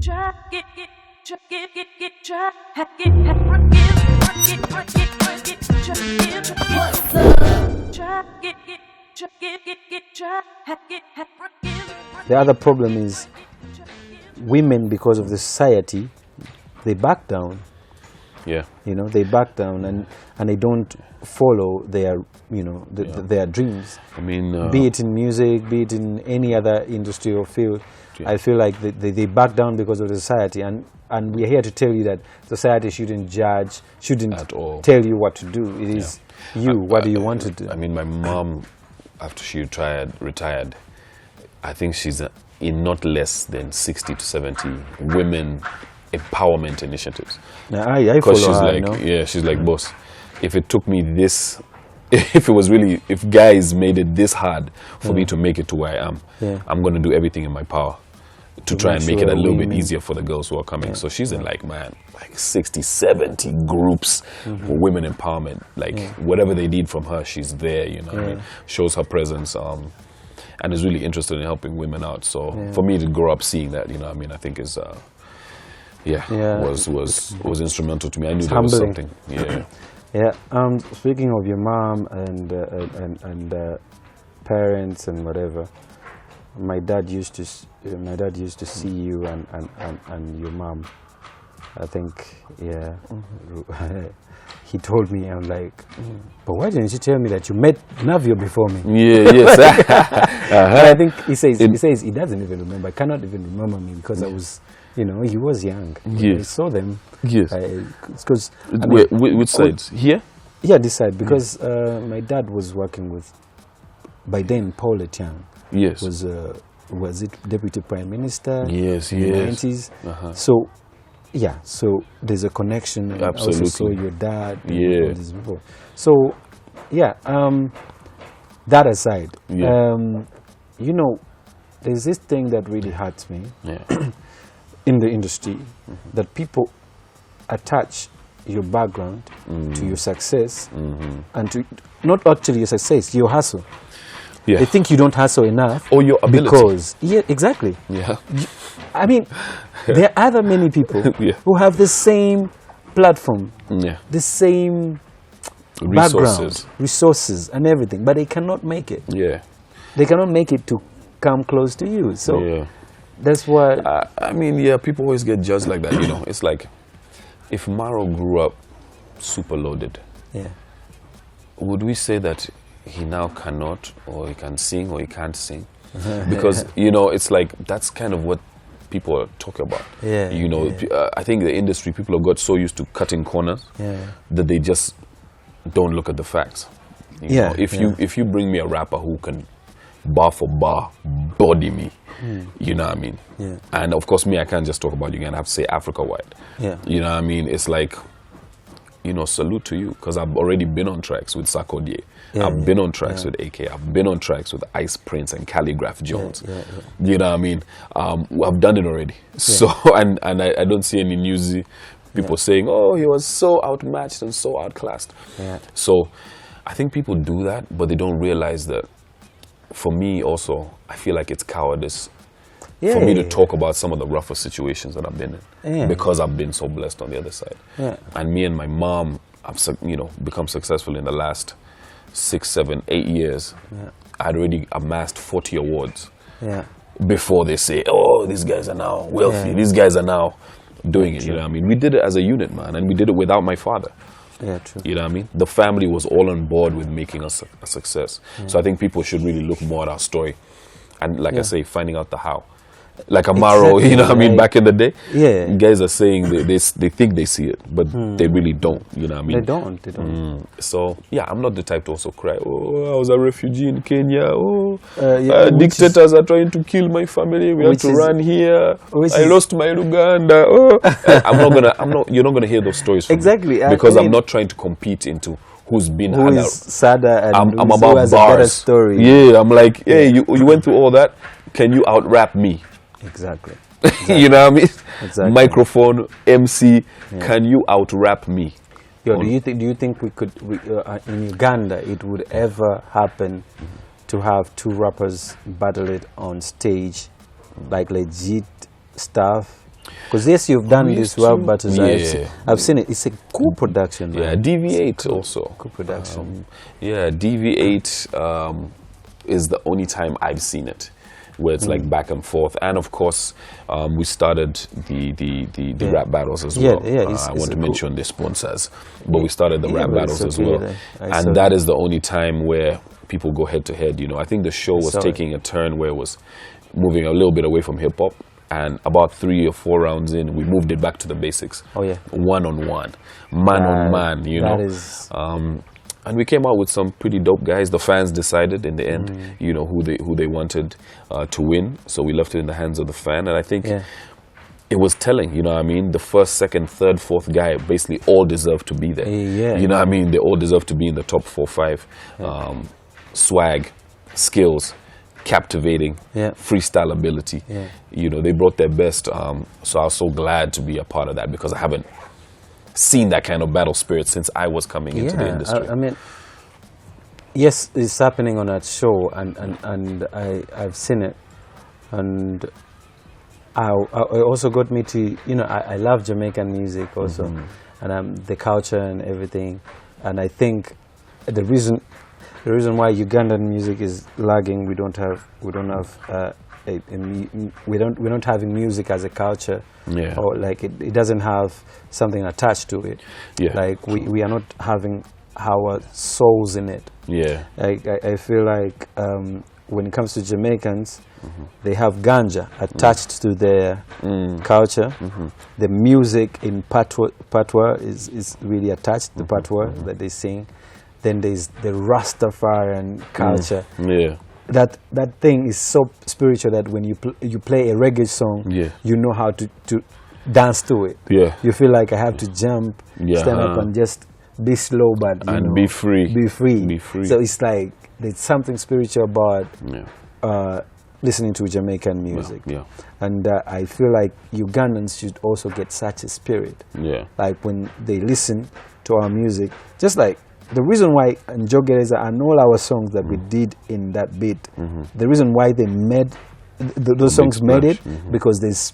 The other problem is women, because of the society, they back down. Yeah. You know, they back down and they don't follow their, you know, their dreams. I mean, be it in music, be it in any other industry or field. Yeah. I feel like they back down because of the society, and we are here to tell you that society shouldn't judge, shouldn't at all tell you what to do. It is you. What do you want to do? I mean, my mom, after she retired, I think she's in not less than 60 to 70 women empowerment initiatives. Now, I follow she's her, like, you know? yeah, she's like, boss, if it took me this, if guys made it this hard for me to make it to where I am, I'm going to do everything in my power to try and make it a little bit easier for the girls who are coming. So she's in like 60, 70 groups for women empowerment. Like whatever they need from her, she's there, you know what I mean? Shows her presence, and is really interested in helping women out. So for me to grow up seeing that, you know what I mean, I think is, was instrumental to me. I knew there was something. Yeah. Yeah. Speaking of your mom and parents and whatever, my dad used to see you and your mom. I think, he told me, I'm like, but why didn't you tell me that you met Navio before me? Yeah, yes. I think he says he doesn't even remember. I cannot even remember me because I was, you know, he was young. Yes. I saw them. Yes. Because which sides? Here? Yeah, this side. Because my dad was working with, by then, Paul Etienne. Yes. Was it Deputy Prime Minister? Yes, in the yes. 90s. So, yeah, so there's a connection. And absolutely. I also saw your dad. Yeah. All these people. So, yeah, that aside, you know, there's this thing that really hurts me in the industry, that people attach your background to your success and to, not actually your success, your hustle. Yeah. They think you don't hustle enough. Or your ability. Because, exactly. Yeah. I mean, there are other many people who have the same platform, the same background, resources and everything, but they cannot make it. Yeah. They cannot make it to come close to you. So that's why... I mean, people always get judged like that, you know. It's like, if Maro grew up super loaded, would we say that he now cannot, or he can sing, or he can't sing? Because, you know, it's like, that's kind of what people are talking about. You know, I think the industry, people have got so used to cutting corners that they just don't look at the facts. You know, if you bring me a rapper who can bar for bar body me, you know what I mean? And of course, me, I can't just talk about Uganda, I have to say Africa-wide. You know what I mean? It's like, you know, salute to you, because I've already been on tracks with Sarkodie. I've been on tracks with AK. I've been on tracks with Ice Prince and Calligraph Jones. You know what I mean? I've done it already. So, and I don't see any newsy people saying, oh, he was so outmatched and so outclassed. So I think people do that, but they don't realize that, for me also, I feel like it's cowardice for me to talk about some of the rougher situations that I've been in, because I've been so blessed on the other side. And me and my mom have, you know, become successful in the last 6, 7, 8 years. I'd already amassed 40 awards before they say, oh, these guys are now wealthy, these guys are now doing it. You know what I mean? We did it as a unit, man, and we did it without my father. True. You know what I mean? The family was all on board with making us a success. So I think people should really look more at our story, and like I say, finding out the how. Like a Maro, you know what I mean, back in the day? Guys are saying they think they see it, but they really don't, you know what I mean? They don't. So, yeah, I'm not the type to also cry, oh, I was a refugee in Kenya, dictators are trying to kill my family, we have to run here, I lost my Uganda, you're not gonna hear those stories from me, because I'm not trying to compete into who's been sadder and I'm about has bars. A better story. Yeah, I'm like, hey, you went through all that, can you out-rap me? Exactly. You know what I mean? Exactly. Microphone, MC, can you out-rap me? Do you think we could, in Uganda, it would ever happen to have two rappers battle it on stage, like legit stuff, Because yes, you've done this rap battles. Yeah. I've seen it. It's a cool production. Yeah, DV8 also. Cool production. Yeah, DV8 is the only time I've seen it, where it's like back and forth. And of course, we started the rap battles as well. I want to mention the sponsors, but we started the rap battles as well. And that is the only time where people go head to head. You know, I think the show was taking a turn where it was moving a little bit away from hip hop. And about 3 or 4 rounds in, we moved it back to the basics. Oh yeah, one-on-one, man-on-man. You know, and we came out with some pretty dope guys. The fans decided in the end, you know, who they wanted to win. So we left it in the hands of the fan, and I think it was telling. You know what I mean? The first, second, third, fourth guy basically all deserved to be there. You know what I mean? They all deserve to be in the top 4 or 5. Swag, skills, captivating, freestyle ability. You know, they brought their best. So I was so glad to be a part of that, because I haven't seen that kind of battle spirit since I was coming into the industry. I mean, yes, it's happening on that show, and I've seen it, and I also got me to, you know, I love Jamaican music also, and the culture and everything, and I think the reason why Ugandan music is lagging, we don't have music as a culture, or like it doesn't have something attached to it. Like we are not having our souls in it. Like I feel like when it comes to Jamaicans, they have ganja attached to their culture. The music in patois is really attached to patois that they sing. Then there's the Rastafarian culture. That thing is so spiritual that when you play a reggae song, you know how to dance to it. You feel like I have to jump, stand up, and just be slow, but be free. Be free. So it's like there's something spiritual about listening to Jamaican music. And I feel like Ugandans should also get such a spirit. Like when they listen to our music, just like the reason why Njogereza and all our songs that we did in that beat, the reason why they made those songs made it, because there's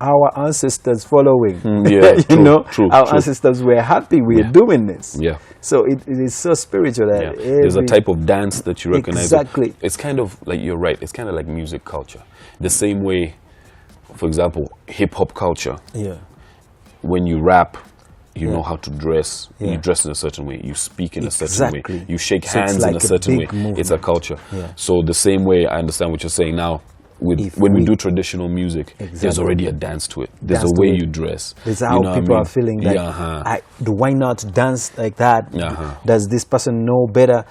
our ancestors following. Our ancestors were happy we are doing this. So it is so spiritual that there's a type of dance that you recognize. Exactly. It's kind of like, you're right, it's kind of like music culture. The same way, for example, hip hop culture. When you rap, you know how to dress. You dress in a certain way. You speak in a certain way. You shake hands in a certain way. It's a culture. So the same way, I understand what you're saying now. When we do traditional music, there's already a dance to it. There's a way you dress. There's how people are feeling like, why not dance like that? Does this person know better?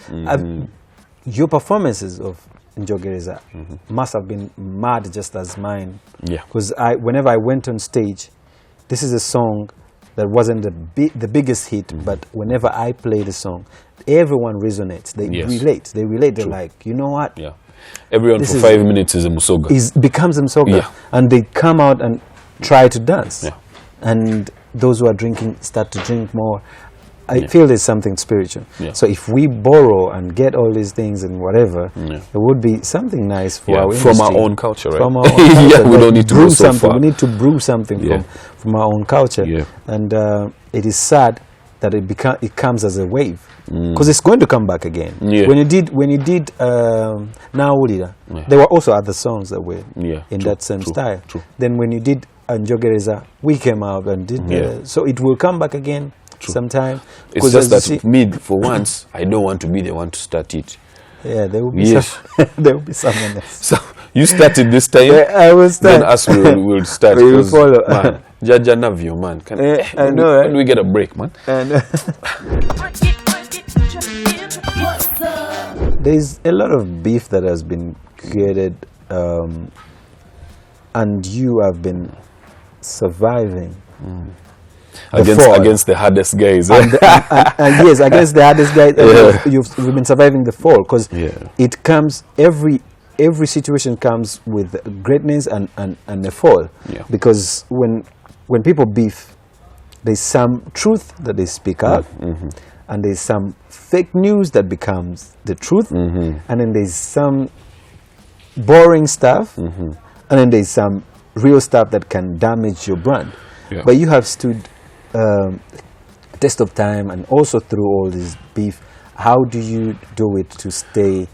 Your performances of Njogereza must have been mad just as mine. Because whenever I went on stage, this is a song that wasn't the biggest hit, but whenever I play the song, everyone resonates. They relate. They're like, you know what? Everyone for 5 minutes is a musoga. Becomes a musoga. And they come out and try to dance. And those who are drinking start to drink more. I feel there's something spiritual. So if we borrow and get all these things and whatever, it would be something nice for our industry. From our own culture, right? From our own culture. We don't need to brew something. We need to brew something from our own culture. And it is sad that it comes as a wave, because it's going to come back again. When you did Naulira, there were also other songs that were in that same style. Then when you did Njogereza, we came out and did so it will come back again. Sometime. It's just that me, for once, I don't want to be the one to start it. There will be there will be someone else. So you started this time. I will start. Then us will start. We will follow. Man, Jaja Navio, man. I know, right? Can we get a break, man? There's a lot of beef that has been created, and you have been surviving. Against the hardest guys. And yes, against the hardest guys. You've been surviving the fall, because it comes, every situation comes with greatness and a fall. Because when people beef, there's some truth that they speak out, and there's some fake news that becomes the truth, and then there's some boring stuff, and then there's some real stuff that can damage your brand. Yeah. But you have stood test of time, and also through all this beef. How do you do it to stay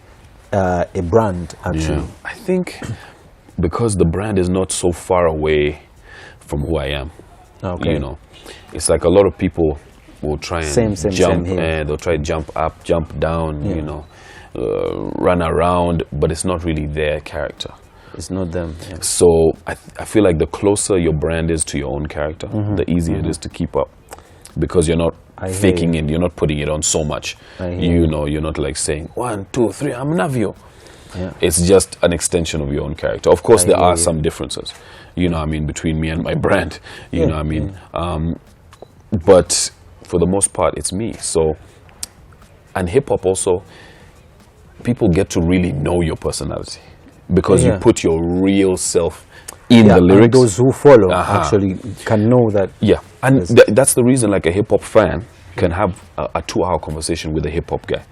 a brand, actually? Yeah. I think because the brand is not so far away from who I am. Okay. You know, it's like a lot of people will try and jump, and they'll try to jump up, jump down, you know, run around, but it's not really their character. It's not them. Yeah. So I feel like the closer your brand is to your own character, the easier it is to keep up, because you're not faking it, you're not putting it on so much. You know, you're not like saying 1, 2, 3, I'm Navio. Yeah. It's just an extension of your own character. Of course, there are some differences, you know what I mean, between me and my brand, you know what I mean. But for the most part, it's me. So, and hip hop also, people get to really know your personality because you put your real self in the lyrics. And those who follow actually can know that. Yeah, and that's the reason like a hip hop fan can have a 2-hour conversation with a hip hop guy,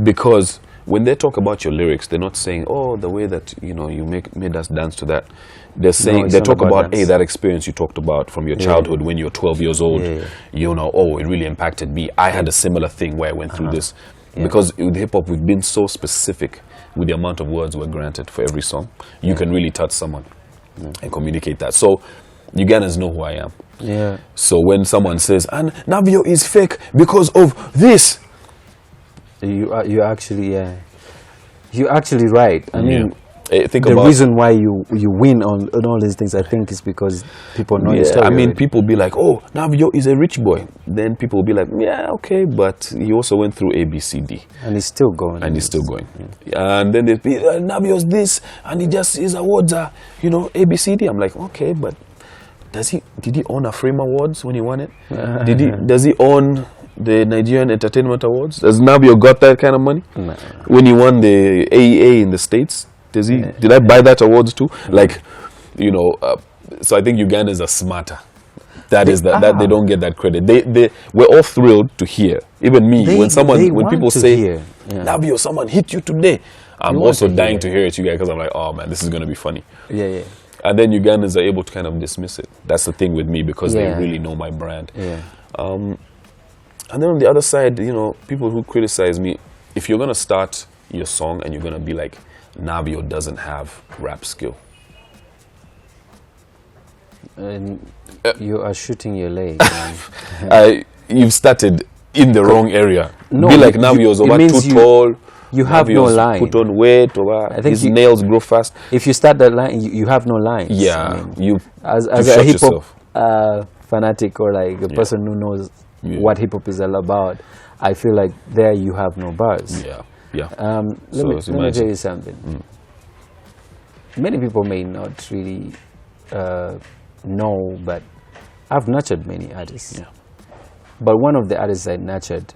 because when they talk about your lyrics, they're not saying, oh, the way that, you know, you made us dance to that. They're saying, they talk about, hey, that experience you talked about from your childhood when you were 12 years old, you know, oh, it really impacted me. I had a similar thing where I went through this. Because with hip-hop, we've been so specific with the amount of words we're granted for every song. You can really touch someone and communicate that. So Ugandans know who I am. Yeah. So when someone says, and Navio is fake because of this, you actually you're actually right. I mean, think the about reason why you win on all these things, I think, is because people know your story. I mean, already. people be like, oh, Navio is a rich boy. Then people will be like, yeah, okay, but he also went through A, B, C, D. And he's still going. And he's still going. And then they be, Navio's this, and his awards are, you know, A, B, C, D. I'm like, okay, but did he own a Frame Awards when he won it? Does he own the Nigerian Entertainment Awards? Does Navio got that kind of money? No. When he won the AEA in the States, did I buy that awards too? Like, you know, so I think Ugandans are smarter. That they don't get that credit. We're all thrilled to hear. Even me, when people say, Navio, someone hit you today, I'm also dying to hear it, you guys, because I'm like, oh man, this is going to be funny. Yeah. And then Ugandans are able to kind of dismiss it. That's the thing with me, because they really know my brand. Yeah. And then on the other side, you know, people who criticize me, if you're going to start your song and you're going to be like, Navio doesn't have rap skill. And you are shooting your leg. You've started in the wrong area. No, be like Navio's over too tall. You have no line. Put on weight, his nails grow fast. If you start that line, you have no lines. Yeah, I mean, you as a hip hop fanatic, or like a person who knows what hip hop is all about, I feel like there you have no bars. Yeah. Let me tell you something. Many people may not really know, but I've nurtured many artists. Yeah. But one of the artists I nurtured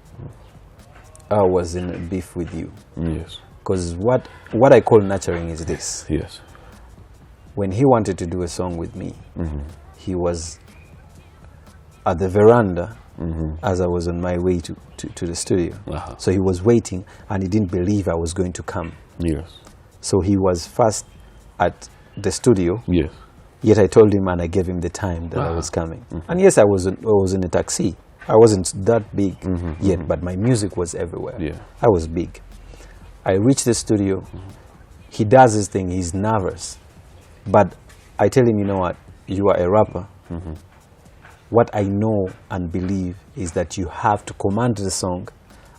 was in a beef with you. Yes. Because what I call nurturing is this. Yes. When he wanted to do a song with me, he was at the veranda as I was on my way to the studio. So he was waiting, and he didn't believe I was going to come. Yes. So he was first at the studio. Yes. Yet I told him, and I gave him the time that I was coming. And yes, I was in a taxi. I wasn't that big yet, but my music was everywhere. Yeah. I was big. I reached the studio. He does his thing. He's nervous. But I tell him, you know what? You are a rapper. What I know and believe is that you have to command the song.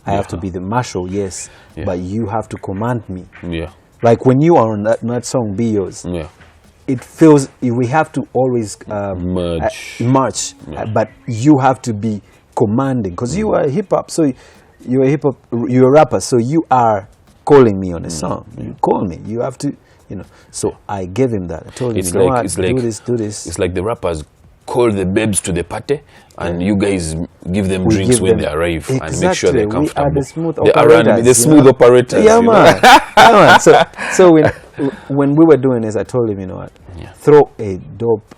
I have to be the marshal, yes, but you have to command me. Yeah. Like when you are on that song, Be Yours, it feels we have to always merge, but you have to be commanding, because you are hip hop, so you're a rapper, so you are calling me on a song. You call me, you have to, you know. So I gave him that. I told him, do this. It's like the rappers call the babes to the party, and you guys give them drinks when they arrive, and make sure they're comfortable. We are the smooth operators. The smooth operators. Yeah, man. Yeah, man. So when we were doing this, I told him, you know what? Throw a dope,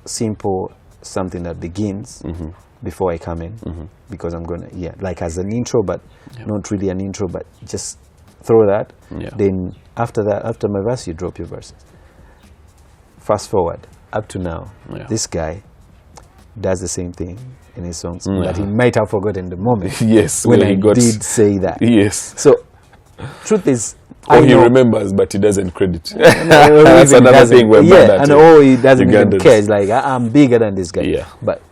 simple something that begins before I come in, because I'm gonna like as an intro, but not really an intro, but just throw that. Then after that, after my verse, you drop your verses. fast forward up to now, this guy does the same thing in his songs, but he might have forgotten the moment. Yes, when I did say that. Yes. So, truth is, or he remembers, but he doesn't credit. That's another thing we're bad at. And he doesn't even care. It's like, I'm bigger than this guy. Yeah. But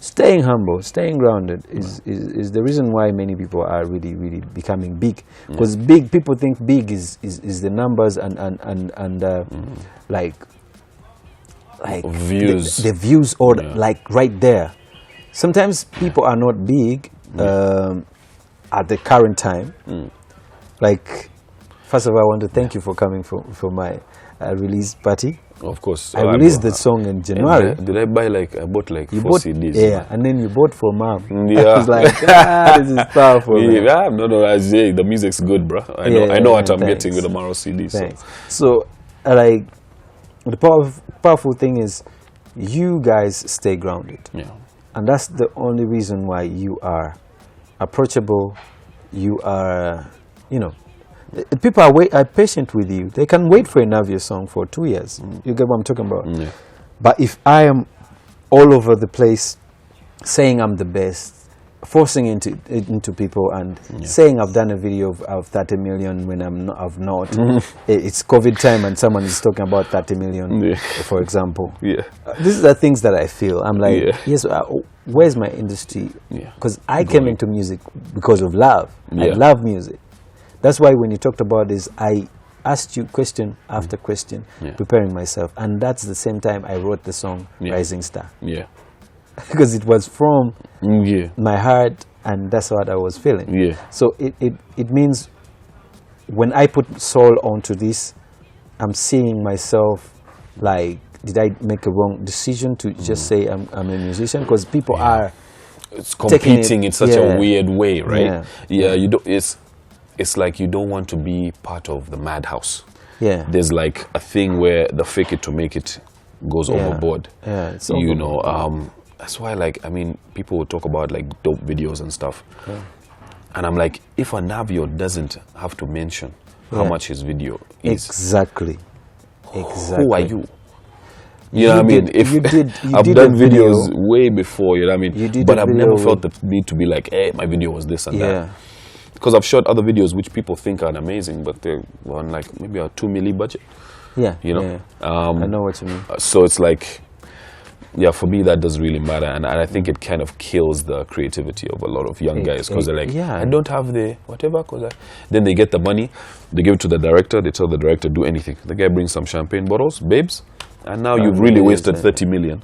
staying humble, staying grounded is the reason why many people are really, really becoming big. Because big, people think big is the numbers and like views. The views or like right there. Sometimes people are not big at the current time. Like, first of all, I want to thank you for coming for my release party. Of course. I released the song in January. Did I bought like 4 CDs. Yeah, and then you bought for Mom. Yeah. I was like, this is powerful. Yeah, no, I say the music's good, bro. I know what I'm getting with the Maro CD. So, like, the powerful thing is you guys stay grounded. Yeah. And that's the only reason why you are approachable. You are, people are patient with you. They can wait for a Navio song for 2 years. You get what I'm talking about? Yeah. But if I am all over the place saying I'm the best, forcing into people and saying I've done a video of 30 million when I've not. It's COVID time and someone is talking about 30 million, for example. Yeah. These are things that I feel. I'm like, yes, where's my industry? Because I came into music because of love. I love music. That's why when you talked about this, I asked you question after question, preparing myself. And that's the same time I wrote the song Rising Star. Yeah. Because it was from my heart, and that's what I was feeling. Yeah. So it means when I put soul onto this, I'm seeing myself like, did I make a wrong decision to just say I'm a musician? Because people are competing in such a weird way, right? Yeah. You don't. It's like you don't want to be part of the madhouse. Yeah. There's like a thing where the fake it to make it goes overboard. Yeah. It's that's why, like, I mean, people will talk about like dope videos and stuff, and I'm like, if a Navio doesn't have to mention how much his video is, exactly. Who are you? You know what I mean? If I've done videos way before, you know what I mean? But I've never felt the need to be like, hey, my video was this and that. Because I've shot other videos which people think are amazing, but they're on like maybe a 2 million budget. Yeah. You know? I know what you mean. So it's like, for me that doesn't really matter, and I think it kind of kills the creativity of a lot of young guys, because they're like, I don't have the whatever, then they get the money, they give it to the director, they tell the director do anything. The guy brings some champagne bottles, babes, and now you've really wasted 30 million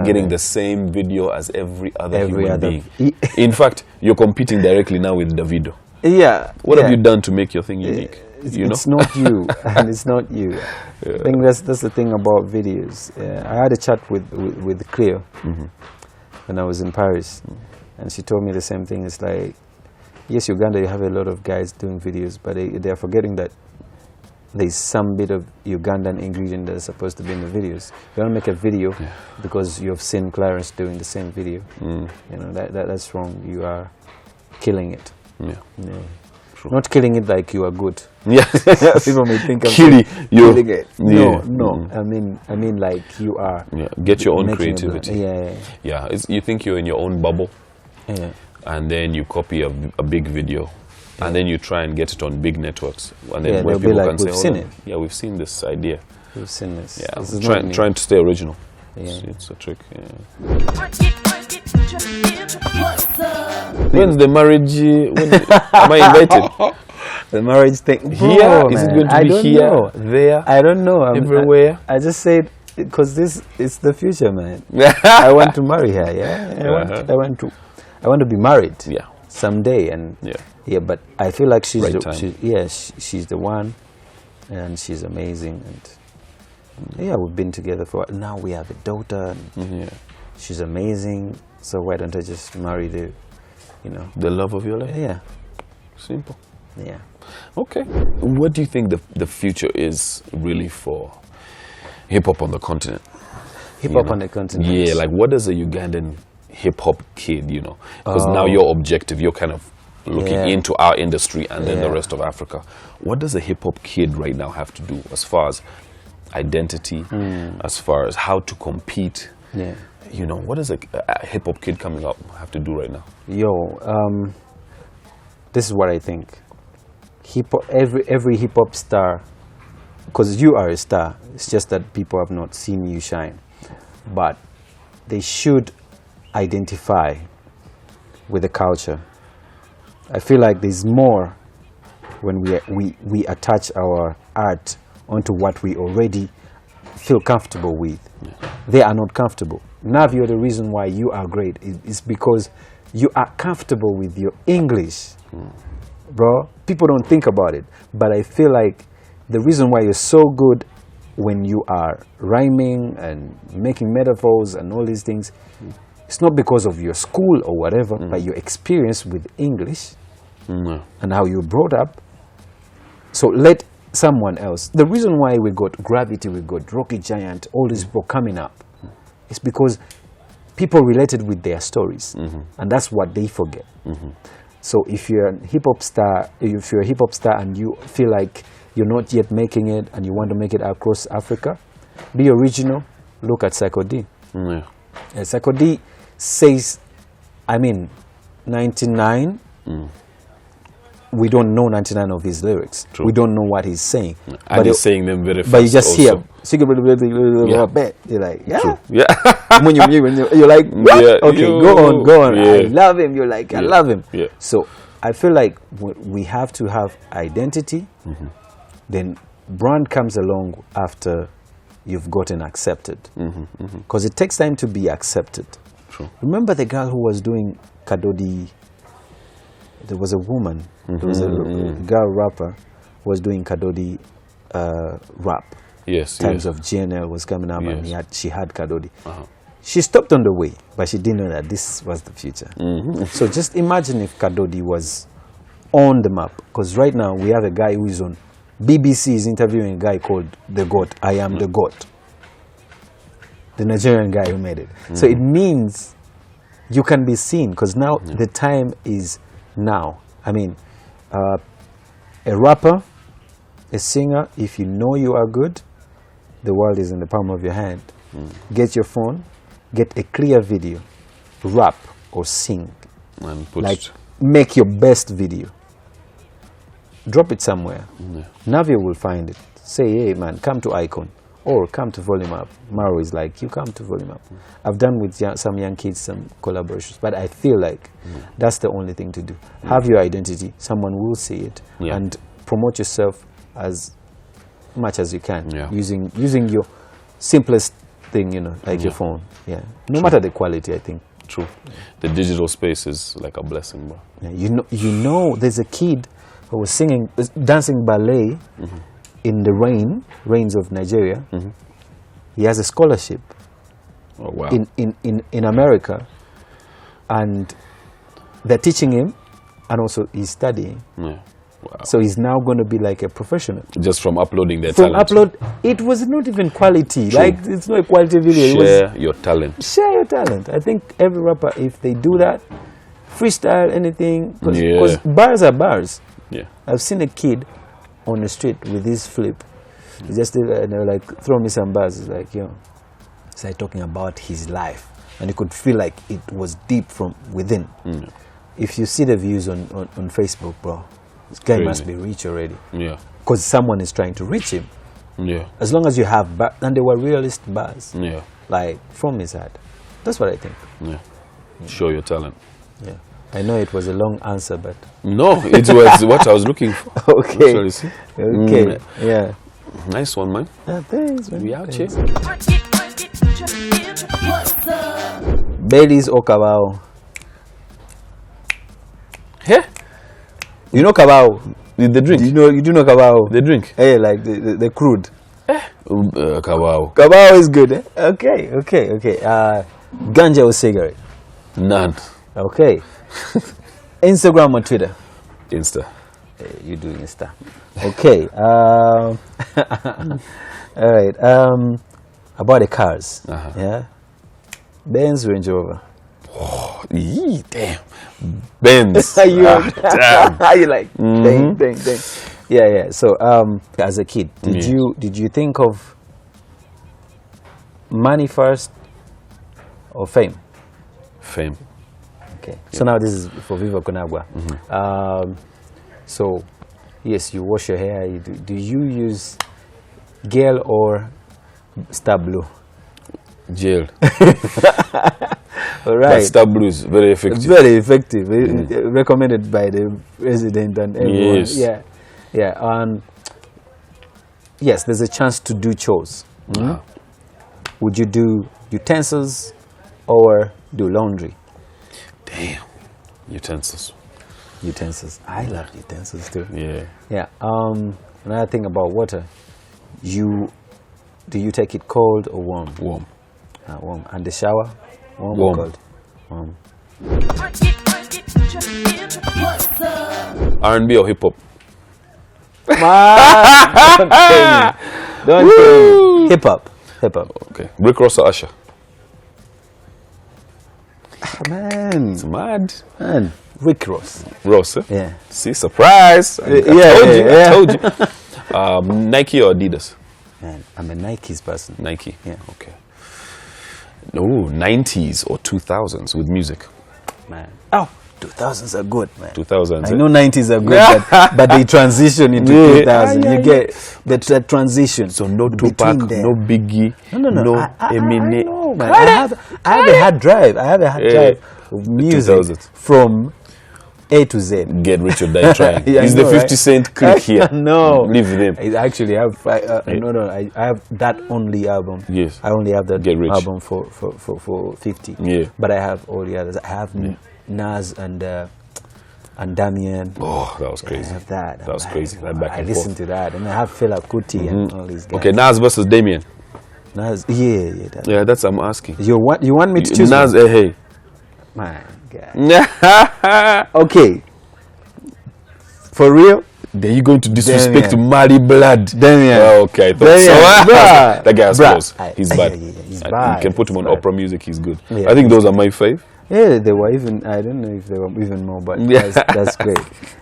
getting the same video as every other human being. In fact, you're competing directly now with Davido. What have you done to make your thing unique? It's not you, and it's not you. I think that's the thing about videos. I had a chat with Cleo when I was in Paris, and she told me the same thing. It's like, yes, Uganda, you have a lot of guys doing videos, but they are forgetting that there's some bit of Ugandan ingredient that is supposed to be in the videos. You don't make a video because you've seen Clarence doing the same video. That's wrong. You are killing it. Not killing it like you are good. People may think I'm killing it. No. I mean like you are. Get your own creativity. You think you're in your own bubble, and then you copy a big video, and then you try and get it on big networks, and then when people can say, we've seen it. Yeah, we've seen this idea. We've seen this. Trying to stay original. It's a trick. When's the marriage? Am I invited? The marriage thing. Here? Is it going to be here? There? I don't know. Everywhere? I just said, because this is the future, man. I want to marry her, I want to be married someday. And but I feel like she's the one, and she's amazing. And we've been together for, now we have a daughter, and she's amazing. So why don't I just marry the love of your life? Yeah. Simple. Yeah. Okay. What do you think the future is really for hip-hop on the continent? Hip-hop on the continent? Yeah, like what does a Ugandan hip-hop kid, because now you're objective, you're kind of looking into our industry and then the rest of Africa. What does a hip-hop kid right now have to do as far as identity, as far as how to compete. Yeah. You know, what does a hip hop kid coming up have to do right now? This is what I think. Every hip hop star, because you are a star, it's just that people have not seen you shine, but they should identify with the culture. I feel like there's more when we attach our art onto what we already feel comfortable with. Yeah. They are not comfortable. Navio, the reason why you are great is because you are comfortable with your English. Bro, people don't think about it, but I feel like the reason why you're so good when you are rhyming and making metaphors and all these things, it's not because of your school or whatever, but your experience with English and how you were brought up. So let someone else. The reason why we got Gravity, we got Rocky Giant, all these people coming up, is because people related with their stories, and that's what they forget. So if you're a hip hop star, and you feel like you're not yet making it and you want to make it across Africa, be original. Look at Psycho D. Psycho D says, 99. We don't know 99 of his lyrics. True. We don't know what he's saying. And he's saying them very fast. But you just also. hear, you're like, yeah. True. Yeah. You're like, what? Yeah, okay, go on. Yeah. I love him. You're like, I love him. Yeah. So I feel like we have to have identity. Then brand comes along after you've gotten accepted. Because it takes time to be accepted. True. Remember the girl who was doing Kadodi? There was a woman, there was a girl rapper who was doing Kadodi rap. Yes. Times of GNL was coming up, and she had Kadodi. Uh-huh. She stopped on the way, but she didn't know that this was the future. So just imagine if Kadodi was on the map. Because right now we have a guy who is on BBC is interviewing a guy called The GOAT. I am the GOAT. The Nigerian guy who made it. So it means you can be seen, because now the time is now. A rapper, a singer, if you know you are good, the world is in the palm of your hand. Get your phone, get a clear video, rap or sing. And make your best video. Drop it somewhere. Navio will find it. Say, hey man, come to Icon. Or come to Volume Up. Maro is like, you come to Volume Up. I've done with some young kids some collaborations, but I feel like that's the only thing to do. Have your identity. Someone will see it. And promote yourself as much as you can. Using your simplest thing, like your phone. No matter the quality, I think. True. The digital space is like a blessing, bro. You know, there's a kid who was dancing ballet in the rains of Nigeria. He has a scholarship in America, and they're teaching him, and also he's studying. So he's now going to be like a professional. Just from uploading their talent. It was not even quality. True. Like, it's not a quality video. Share your talent. Share your talent. I think every rapper, if they do that, freestyle anything, because bars are bars. I've seen a kid on the street with his flip. He just throw me some bars. It's like, it's like talking about his life, and you could feel like it was deep from within. If you see the views on Facebook, bro, this guy must be rich already. Because someone is trying to reach him. As long as you have and they were realist bars. Like from his heart. That's what I think. Show your talent. I know it was a long answer, but no, it was what I was looking for. Okay. Nice one, man. Thanks, man. We out here. Baileys or Cabao? Yeah. You know Cabao? The drink. You do know Cabao? The drink. Hey, like the crude. Cabao. Cabao is good. Eh? Okay. Ganja or cigarette? None. Okay. Instagram or Twitter? Insta. You do Insta. Okay. All right. About the cars. Yeah. Benz, Range Rover. Oh, damn. Benz. You like dang. Yeah. So as a kid, did you think of money first or fame? Fame. Okay. So now this is for Viva Conagua. So, yes, you wash your hair. Do you use gel or Star Blue? Gel. All right. But Star Blue is very effective. Very effective. Recommended by the president and everyone. Yes. Yeah. Yeah. Yes, there's a chance to do chores. Would you do utensils or do laundry? Damn. Utensils. Utensils. I love utensils too. Yeah. Yeah. Another thing about water, do you take it cold or warm? Warm. Warm. And the shower? Warm. Or cold? Warm. R&B or hip hop? Don't tell me. Hip hop. Okay. Rick Ross or Usher? Man. It's mad. Man. Rick Ross. Ross, eh? Yeah. See, surprise. I told you. Nike or Adidas? Man, I'm a Nike's person. Nike. Yeah. Okay. No, 90s or 2000s with music. Man. Oh, 2000s are good, man. 2000s. I know 90s are good, but they transition into 2000. You get the transition. So no Tupac, no Biggie, no Eminem. I know, man. I have a hard drive. I have a hard drive of music 2000s. from A to Z. Get rich or die trying. Yeah, He's the 50 Cent clique here. No. Leave them. I actually have, I have that only album. Yes. I only have that Get Rich. album for 50. Yeah. But I have all the others. I have Nas and Damien. Oh, that was crazy. I have that. That was crazy. That back I and listen forth. to that. And I have Fela Kuti and all these guys. Okay, Nas versus Damien. Nas, yeah. Yeah, that's what I'm asking. You want me to choose Nas, one? hey. My God. Okay. For real? Then you going to disrespect Damien. Mali Blood. Damien. Oh, okay, I thought Damien. so. Bruh. That guy's close. He's bad. He's You bad. can put him on He's bad. opera music, he's good. Yeah, I think those are my fave. Yeah, they were even, I don't know if they were even more, but Yeah. that's great.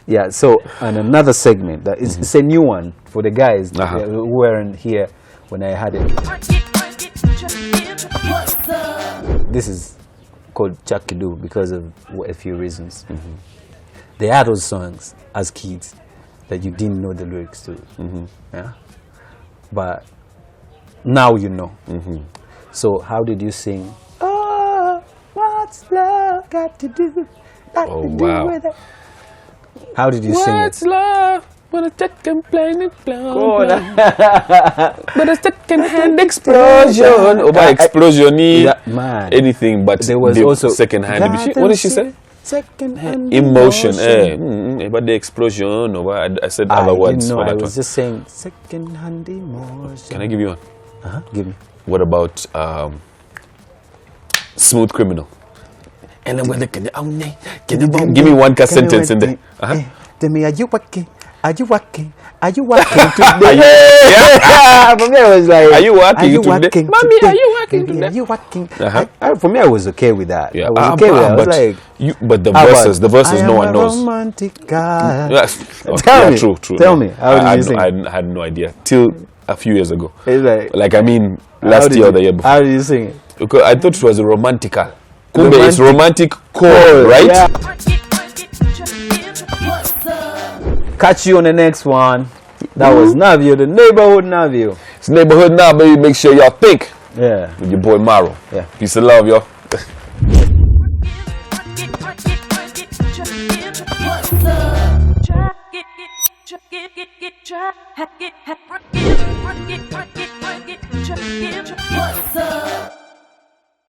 Yeah, so, and another segment, that is, it's a new one for the guys who weren't here when I had it. This is called Chakidu because of a few reasons. They had those songs as kids that you didn't know the lyrics to. Yeah? But now you know. So how did you sing? Oh, what's love got to do? With it? How did you sing it? What's love? When a second plane But a second hand explosion. Over explosion, man. anything but There was the also second hand. What did she say? Second hand Emotion. But the explosion. Over, I said other words. Didn't know. For that I was one. just saying second hand emotion. Can I give you one? Give me. What about Smooth Criminal? And I'm gonna give me one sentence in there. Tell me, are you working? Are you working? Are you working today? For me, I was like, Are you working are you today? working Mommy, today? are you working Baby, today? Are you working? Uh-huh. For me, I was okay with that. Yeah. I was okay with that. I was like, but the how about, verses, no one knows. Romantic guy. Yes. Tell me. True. Tell me. How did you sing? I had no idea till a few years ago. It's Like I mean, last year or the year before. How did you sing it? Because I thought it was romantical. Kumbe, it's romantic core, right? Yeah. Catch you on the next one. That was Navio, the neighborhood Navio. It's neighborhood now, baby. Make sure y'all think. Yeah. With your boy Maro. Yeah. Peace and love, y'all. What's up?